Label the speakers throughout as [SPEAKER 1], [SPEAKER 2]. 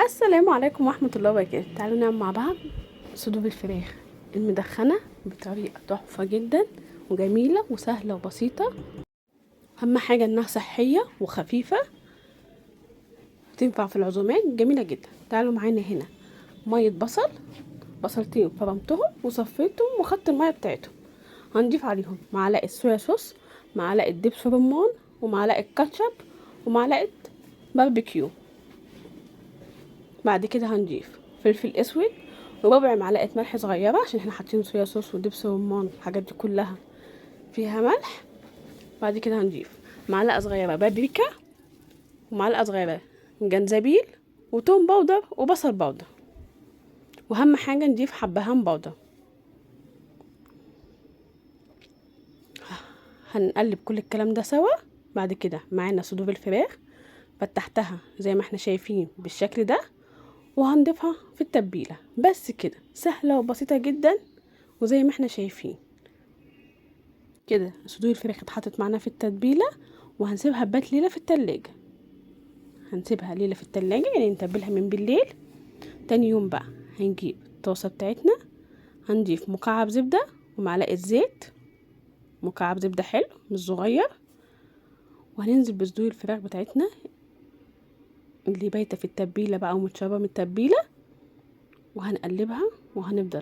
[SPEAKER 1] السلام عليكم ورحمة الله وبركاته. تعالوا نعمل مع بعض صدور الفراخ المدخنة بطريقة تحفة جدا وجميلة وسهلة وبسيطة. أهم حاجة إنها صحية وخفيفة، تنفع في العزومات، جميلة جدا. تعالوا معانا هنا مية بصلتين فرمتهم وصفيتهم وخدت المية بتاعتهم. هنضيف عليهم معلقة صويا صوص، معلقة دبس رمان، ومعلقة كاتشب، ومعلقة باربيكيو. بعد كده هنضيف فلفل اسود وربع معلقه ملح صغيره، عشان احنا حاطين صويا صوص ودبس رمان، الحاجات دي كلها فيها ملح. بعد كده هنضيف معلقه صغيره بابريكا، ومعلقه صغيره جنزبيل، وتوم باودر وبصل باودر، واهم حاجه نضيف حبهان باودر. هنقلب كل الكلام ده سوا. بعد كده معانا صدور الفراخ، فتحتها زي ما احنا شايفين بالشكل ده، وهنضيفها في التتبيله. بس كده، سهله وبسيطه جدا، وزي ما احنا شايفين كده صدور الفراخ اتحطت معانا في التتبيله، وهنسيبها تبات ليله في التلاجة. هنسيبها ليله في التلاجة، يعني نتبلها من بالليل. تاني يوم بقى هنجيب الطاسه بتاعتنا، هنضيف مكعب زبده ومعلقه زيت، مكعب زبده حلو مش صغير، وهننزل بصدور الفراخ بتاعتنا اللي بايته في التتبيله بقى ومتشربه من التتبيله، وهنقلبها وهنفضل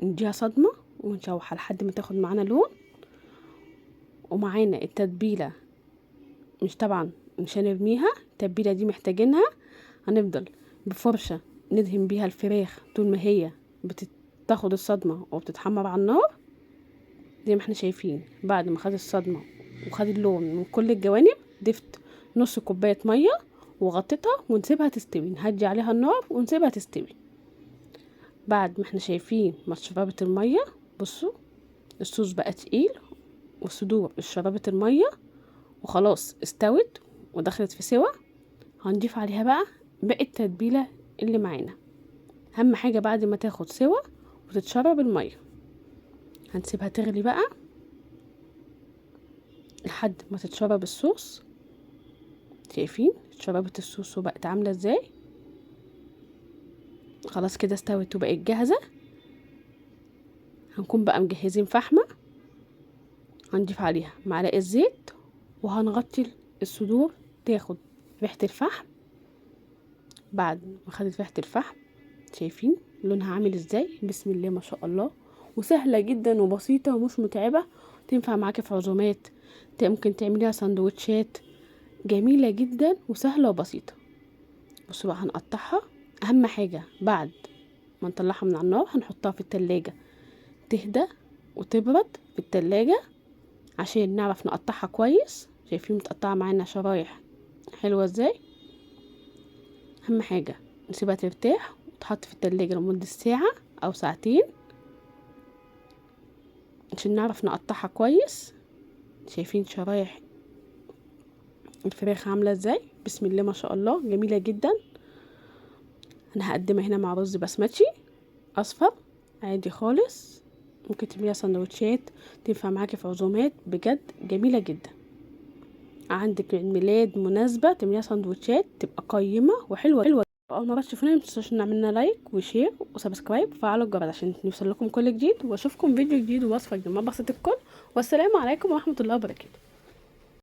[SPEAKER 1] نديها صدمه ونشوحها لحد ما تاخد معانا لون. ومعانا التتبيله، طبعا مش هنرميها، التتبيله دي محتاجينها. هنفضل بفرشه ندهن بيها الفراخ طول ما هي بتاخد الصدمه وبتتحمر على النار. زي ما احنا شايفين بعد ما خد الصدمه وخد اللون من كل الجوانب، ضفت نص كوبايه ميه وغطيتها ونسيبها تستوي، نهدي عليها النار ونسيبها تستوي. بعد ما احنا شايفين ما شربت الميه، بصوا الصوص بقى تقيل والصدور شربت الميه وخلاص استوت ودخلت في سوا. هنضيف عليها بقى باقي التتبيله اللي معانا. اهم حاجه بعد ما تاخد سوا وتتشرب الميه، هنسيبها تغلي بقى لحد ما تتشرب الصوص. شايفين اتشربت الصوص وبقت عامله ازاي؟ خلاص كده استوت وبقت جاهزه. هنكون بقى مجهزين فحمه، هنضيف عليها معلقه زيت، وهنغطي الصدور تاخد ريحه الفحم. بعد ما خدت ريحه الفحم، شايفين لونها عامل ازاي؟ بسم الله ما شاء الله. وسهله جدا وبسيطه ومش متعبه، تنفع معاكي في عزومات، ممكن تعمليها سندوتشات، جميله جدا وسهله وبسيطه. بصوا بقى هنقطعها. اهم حاجه بعد ما نطلعها من على النار هنحطها في التلاجة تهدى وتبرد في التلاجة، عشان نعرف نقطعها كويس. شايفين متقطعه معانا شرايح حلوه ازاي؟ اهم حاجه نسيبها ترتاح وتحط في التلاجة لمده ساعه او ساعتين عشان نعرف نقطعها كويس. شايفين شرايح الفراخ عامله ازاي؟ بسم الله ما شاء الله، جميله جدا. انا هقدمها هنا مع رز بسمتي اصفر عادي خالص، ممكن تعمليها سندوتشات، تنفع معاكي في عزومات، بجد جميله جدا. عندك عيد ميلاد، مناسبه، تعمليها سندوتشات تبقى قيمه وحلوه. اول مره تشوفونا متنسوش نعملنا لايك وشير وسبسكرايب وفعلوا الجرس عشان يوصل لكم كل جديد، واشوفكم فيديو جديد ووصفه جديده. ما بسط الكل، والسلام عليكم ورحمه الله وبركاته.